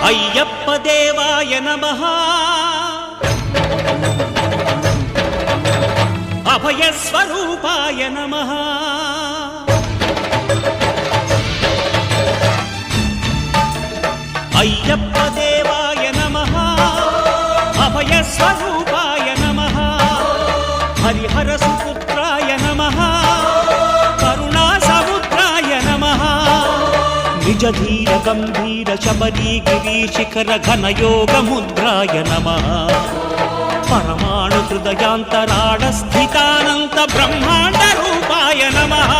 అయ్యప్ప దేవాయ నమః అభయ స్వరూపాయ నమః అయ్యప్ప దేవాయ నమః అభయ స్వరూపాయ నమః హరిహర సుపుత్రాయ నమః కరుణా సముద్రాయ నమః నిజ ధీర గంభీర శబరీ గిరి శిఖర ఘన యోగ ముద్రాయ నమః పరమాణు హృదయాంతరాళ స్థితానంత బ్రహ్మాండ రూపాయ నమః